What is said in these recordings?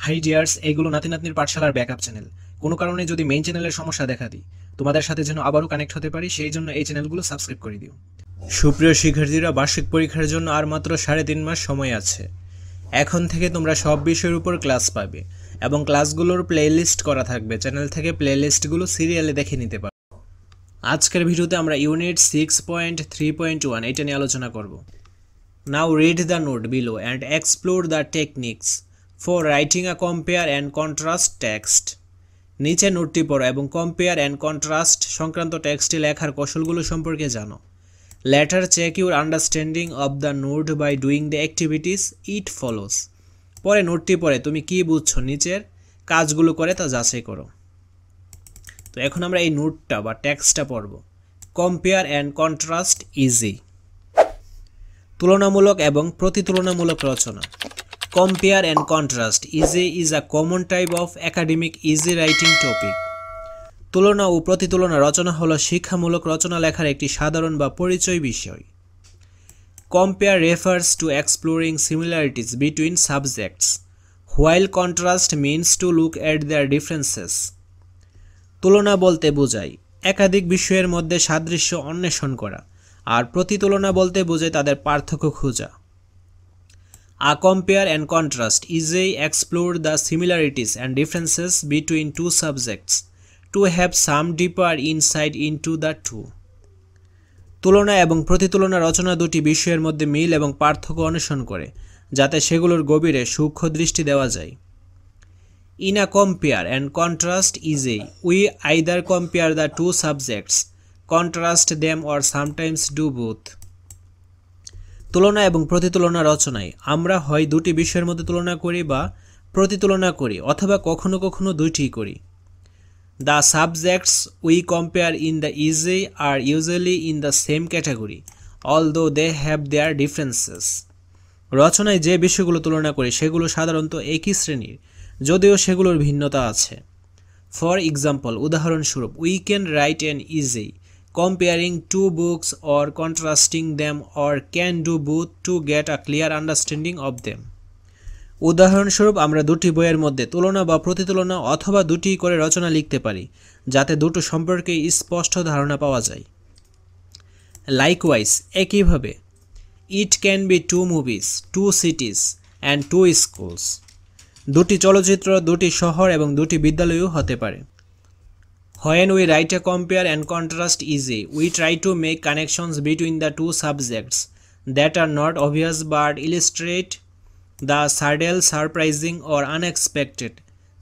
High dears, এইগুলো নাতি নাতনির পাঠশালার ব্যাকআপ চ্যানেল। কোনো কারণে যদি মেইন চ্যানেলের সমস্যা দেখা দিই, তোমাদের সাথে যেন আবারও কানেক্ট হতে পারি, সেই জন্য এই চ্যানেলগুলো সাবস্ক্রাইব করে দিও। সুপ্রিয় শিক্ষার্থীরা, বার্ষিক পরীক্ষার জন্য আর মাত্র 3.5 মাস সময় আছে। এখন থেকে তোমরা সব বিষয়ের উপর ক্লাস পাবে এবং ক্লাসগুলোর প্লেলিস্ট করা থাকবে। চ্যানেল থেকে প্লেলিস্টগুলো সিরিয়ালে দেখে নিতে পারো। আজকের ভিডিওতে আমরা ইউনিট 6.3.1 এটা নিয়ে আলোচনা করব। Now read the note below and explore the techniques for writing a compare and contrast text. নিচে নোটটি পড়ো এবং কম্পেয়ার অ্যান্ড কন্ট্রাস্ট সংক্রান্ত টেক্সটে লেখার কৌশলগুলো সম্পর্কে জানো। Later check your understanding of the note by doing the activities it follows. পরে নোটটি পড়ে তুমি কি বুঝছো নিচের কাজগুলো করে তা যাচাই করো। তো এখন আমরা এই নোটটা বা টেক্সটটা পড়ব। Compare and contrast easy. তুলনামূলক এবং প্রতিতুলনামূলক রচনা। Compare and contrast is a common type of academic easy writing topic. তুলনা ও প্রতিতুলনা রচনা হলো শিক্ষামূলক রচনা লেখার একটি সাধারণ বা পরিচয় বিষয়। Compare refers to exploring similarities between subjects, while contrast means to look at their differences. তুলনা বলতে বোঝায় একাধিক বিষয়ের মধ্যে সাদৃশ্য অন্বেষণ করা, আর প্রতিতুলনা বলতে বোঝায় তাদের পার্থক্য খোঁজা। A compare and contrast essay explore the similarities and differences between two subjects to have some deeper insight into the two. তুলনা এবং প্রতিতুলনা রচনা দুটি বিষয়ের মধ্যে মিল এবং পার্থক্য অন্বেষণ করে, যাতে সেগুলোর গভীরে সূক্ষ্ম দৃষ্টি দেওয়া যায়। In a compare and contrast essay, we either compare the two subjects, contrast them, or sometimes do both. তুলনা এবং প্রতিতুলনা রচনায় আমরা হয় দুটি বিষয়ের মধ্যে তুলনা করি বা প্রতিতুলনা করি, অথবা কখনো কখনো দুইটিই করি। The subjects we compare in the essay are usually in the same category, although they have their differences. রচনায় যে বিষয়গুলো তুলনা করি সেগুলো সাধারণত একই শ্রেণীর, যদিও সেগুলোর ভিন্নতা আছে। For example, উদাহরণস্বরূপ, we can write an essay comparing two books or contrasting them, or can do both to get a clear understanding of them. উদাহরণস্বরূপ, আমরা দুটি বইয়ের মধ্যে তুলনা বা প্রতিতুলনা অথবা দুটি করে রচনা লিখতে পারি, যাতে দুটো সম্পর্কে স্পষ্ট ধারণা পাওয়া যায়। Likewise, একইভাবে, it can be two movies, two cities, and two schools. দুটি চলচ্চিত্র, দুটি শহর এবং দুটি বিদ্যালয়ও হতে পারে। When we write a compare and contrast essay, we try to make connections between the two subjects that are not obvious but illustrate the subtle, surprising, or unexpected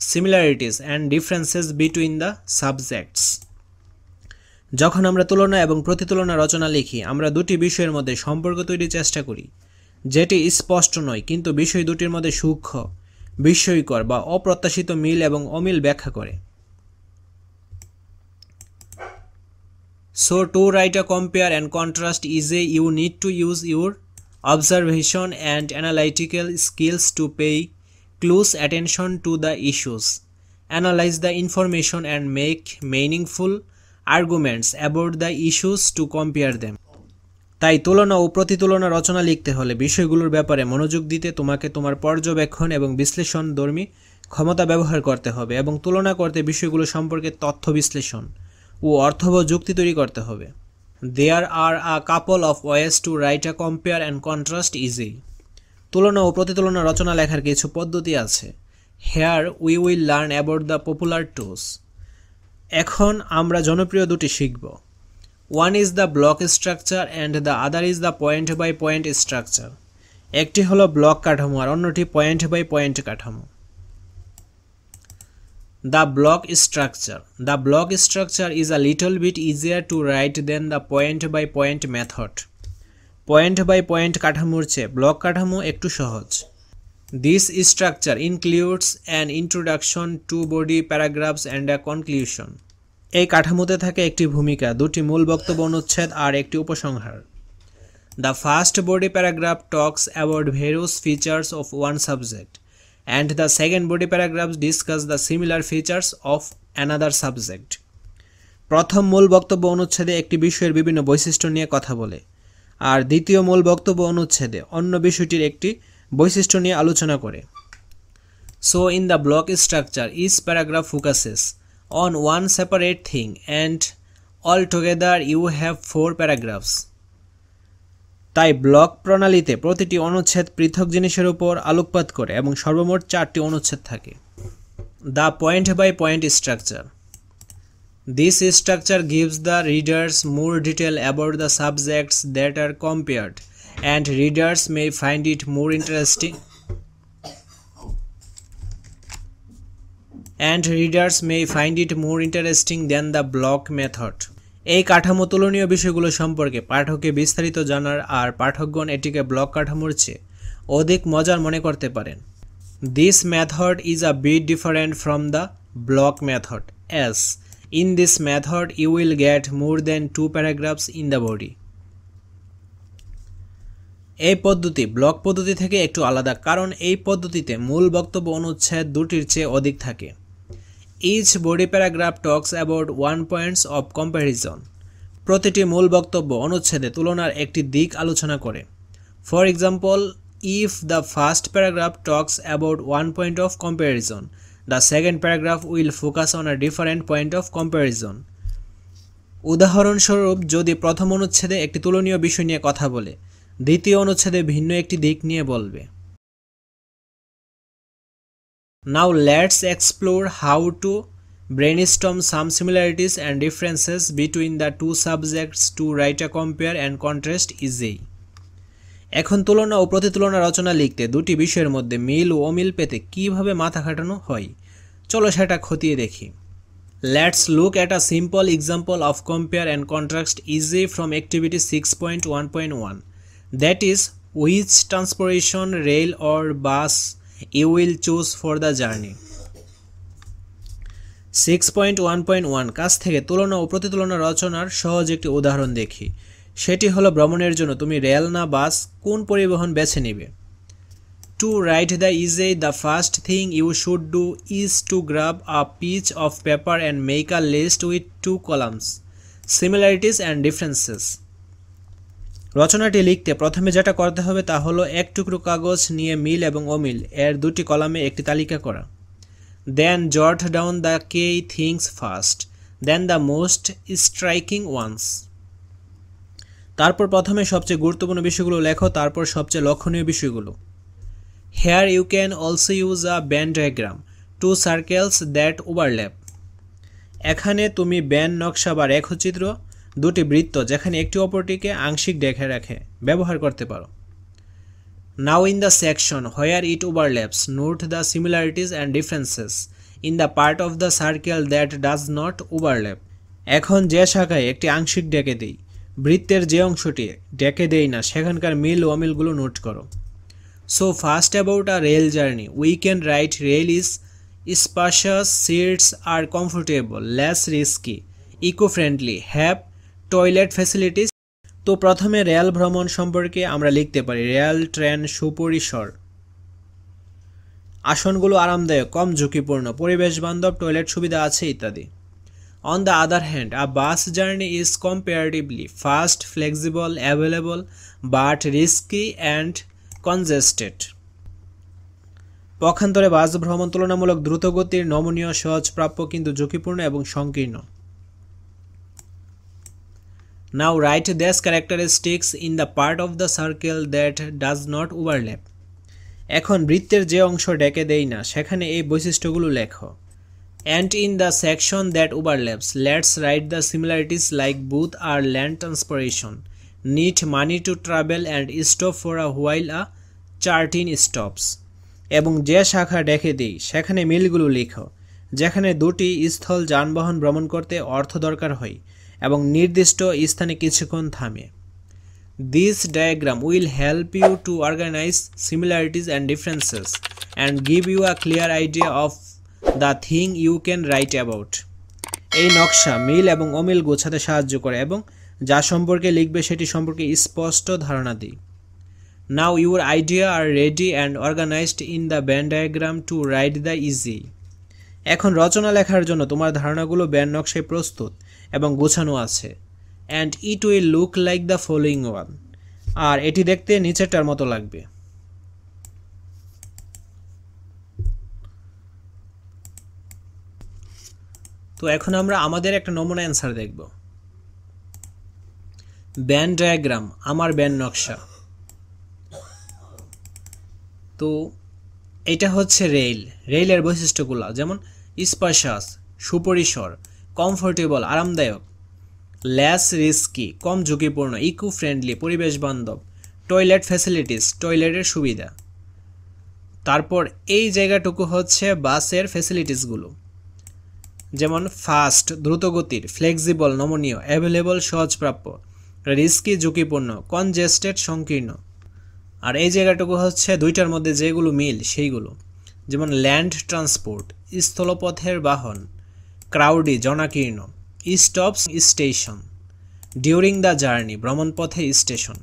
similarities and differences between the subjects. যখন আমরা তুলনা এবং প্রতিতুলনা রচনা লিখি, আমরা দুটি বিষয়ের মধ্যে সম্পর্ক তৈরির চেষ্টা করি, যেটি স্পষ্ট নয় কিন্তু বিষয় দুটির মধ্যে সূক্ষ্ম, বিস্ময়কর বা অপ্রত্যাশিত মিল এবং অমিল ব্যাখ্যা করে। So to write a compare and contrast essay, you need to use your observation and analytical skills to pay close attention to the issues, analyze the information, and make meaningful arguments about the issues to compare them. তাই তুলনা ও প্রতিতুলনা রচনা লিখতে হলে বিষয়গুলোর ব্যাপারে মনোযোগ দিতে তোমাকে তোমার পর্যবেক্ষণ এবং বিশ্লেষণধর্মী ক্ষমতা ব্যবহার করতে হবে এবং তুলনা করতে বিষয়গুলো সম্পর্কে তথ্য বিশ্লেষণ ও অর্থবহ যুক্তি তৈরি করতে হবে। There are a couple of ways to write a compare and contrast essay. তুলনা ও প্রতিতুলনা রচনা লেখার কিছু পদ্ধতি আছে। Here we will learn about the popular tools. এখন আমরা জনপ্রিয় দুটি শিখব। One is the block structure and the other is the point by point structure. একটি হলো ব্লক কাঠামো আর অন্যটি পয়েন্ট বাই পয়েন্ট কাঠামো। The block structure. The block structure is a little bit easier to write than the point by point method. Point by point কাঠামোর চেয়ে block কাঠামো একটু সহজ। This structure includes an introduction, two body paragraphs, and a conclusion. এই কাঠামোতে থাকে একটি ভূমিকা, দুটি মূল বক্তব্য অনুচ্ছেদ আর একটি উপসংহার। The first body paragraph talks about various features of one subject, and the second body paragraph discuss the similar features of another subject. প্রথম মূল বক্তব্য অনুচ্ছেদে একটি বিষয়ের বিভিন্ন বৈশিষ্ট্য নিয়ে কথা বলে, আর দ্বিতীয় মূল বক্তব্য অনুচ্ছেদে অন্য বিষয়টির একটি বৈশিষ্ট্য নিয়ে আলোচনা করে। So in the block structure, each paragraph focuses on one separate thing and altogether you have 4 paragraphs. তাই ব্লক প্রণালীতে প্রতিটি অনুচ্ছেদ পৃথক জিনিসের উপর আলোকপাত করে এবং সর্বমোট 4টি অনুচ্ছেদ থাকে। The point by point structure. This structure gives the readers more detail about the subjects that are compared, and readers may find it more interesting. Than the block method. এই কাঠামো তুলনীয় বিষয়গুলো সম্পর্কে পাঠককে বিস্তারিত জানার আর পাঠকগণ এটিকে ব্লক কাঠামোর চেয়ে অধিক মজার মনে করতে পারেন। This method is a bit different from the block method, as in this method you will get more than 2 paragraphs in the body. এই পদ্ধতি ব্লক পদ্ধতি থেকে একটু আলাদা, কারণ এই পদ্ধতিতে মূল বক্তব্য অনুচ্ছেদ দুটির চেয়ে অধিক থাকে। Each body paragraph talks about 1 points of comparison. প্রতিটি মূল বক্তব্য অনুচ্ছেদে তুলনার একটি দিক আলোচনা করে। For example, if the first paragraph talks about 1 point of comparison, the second paragraph will focus on a different point of comparison. উদাহরণস্বরূপ, যদি প্রথম অনুচ্ছেদে একটি তুলনীয় বিষয় নিয়ে কথা বলে, দ্বিতীয় অনুচ্ছেদে ভিন্ন একটি দিক নিয়ে বলবে। Now let's explore how to brainstorm some similarities and differences between the two subjects to write a compare and contrast essay. এখন তুলনা ও প্রতিতুলনা রচনা লিখতে দুটি বিষয়ের মধ্যে মিল ও অমিল পেতে কিভাবে মাথা খাটানো হয়, চলো সেটা খতিয়ে দেখি। Let's look at a simple example of compare and contrast essay from activity 6.1.1. That is, which transportation, rail or bus you will choose for the journey. 6.1.1 কাজ থেকে তুলনা ও প্রতিতুলনা রচনার সহজ একটি উদাহরণ দেখি। সেটি হলো ভ্রমণের জন্য তুমি রেল না বাস কোন পরিবহন বেছে নেবে। To write the essay, the first thing you should do is to grab a piece of paper and make a list with 2 columns, similarities and differences. রচনাটি লিখতে প্রথমে যেটা করতে হবে তা হলো এক টুকরো কাগজ নিয়ে মিল এবং অমিল এর দুটি কলামে একটি তালিকা করা। Then jot down the key things first, then the most striking ones. তারপর প্রথমে সবচেয়ে গুরুত্বপূর্ণ বিষয়গুলো লেখো, তারপর সবচেয়ে লক্ষণীয় বিষয়গুলো। Here you can also use a Venn diagram, 2 circles that overlap. এখানে তুমি ব্যান নকশা বা রেখাচিত্র, দুটি বৃত্ত যেখানে একটি অপরটিকে আংশিক ঢেকে রাখে ব্যবহার করতে পারো। Now in the section where it overlaps, note the similarities and differences in the part of the circle that does not overlap. এখন যে শাখায় একটি আংশিক ঢেকে দেই, বৃত্তের যে অংশটি ঢেকে দেই না সেখানকার মিল ও অমিলগুলো নোট করো। So first about a rail journey, we can write rail is spacious, seats are comfortable, less risky, eco-friendly, have toilet facilities. তো প্রথমে রেল ভ্রমণ সম্পর্কে আমরা লিখতে পারি রেল ট্রেন সুপরিসর, আসনগুলো আরামদায়ক, কম ঝুঁকিপূর্ণ, পরিবেশ বান্ধব, টয়লেট সুবিধা আছে ইত্যাদি। On the other hand, a bus journey is comparatively fast, flexible, available, but risky and congested. পক্ষান্তরে বাস ভ্রমণ তুলনামূলক দ্রুতগতির, নমনীয়, সহজ প্রাপ্য কিন্তু ঝুঁকিপূর্ণ এবং সংকীর্ণ। Now write these characteristics in the part of the circle that does not overlap. এখন বৃত্তের যে অংশ ঢেকে দেই না সেখানে এই বৈশিষ্ট্যগুলো লেখো। And in the section that overlaps, let's write the similarities like both are land transportation, need money to travel and stop for a while a charting stops. এবং যে শাখা ঢেকে দেই সেখানে মিলগুলো লিখো, যেখানে দুটি স্থল যানবাহন ভ্রমণ করতে অর্থ দরকার হয় এবং নির্দিষ্ট স্থানে কিছুক্ষণ থামে। This diagram will help you to organize similarities and differences and give you a clear idea of the thing you can write about. এই নকশা মিল এবং অমিল গোছাতে সাহায্য করে এবং যা সম্পর্কে লিখবে সেটি সম্পর্কে স্পষ্ট ধারণা দেয়। Now your idea are ready and organized in the Venn diagram to write the essay. এখন রচনা লেখার জন্য তোমার ধারণাগুলো ব্যান নকশায় প্রস্তুত এবং গোছানো আছে। And it will look like the following one. আর এটি দেখতে নিচেরটার মতো লাগবে। তো এখন আমরা আমাদের একটা নমুনা অ্যান্সার দেখব। ব্যান্ড ডায়াগ্রাম, আমার ব্যান্ড নকশা। তো এটা হচ্ছে রেলের বৈশিষ্ট্যগুলো, যেমন স্পেশাস সুপরিসর, কমফোর্টেবল আরামদায়ক, লেস রিস্কি কম ঝুঁকিপূর্ণ, ইকো ফ্রেন্ডলি পরিবেশ বান্ধব, টয়লেট ফ্যাসিলিটিস টয়লেটের সুবিধা। তারপর এই জায়গাটুকু হচ্ছে বাসের ফ্যাসিলিটিসগুলো, যেমন ফাস্ট দ্রুতগতির, ফ্লেক্সিবল নমনীয়, অ্যাভেলেবল সহজপ্রাপ্য, রিস্কি ঝুঁকিপূর্ণ, কনজেস্টেড সংকীর্ণ। আর এই জায়গাটুকু হচ্ছে দুইটার মধ্যে যেগুলো মিল সেইগুলো, যেমন ল্যান্ড ট্রান্সপোর্ট স্থলপথের বাহন, ক্রাউডি জনাকীর্ণ, stops station, during the journey ভ্রমণপথে স্টেশন।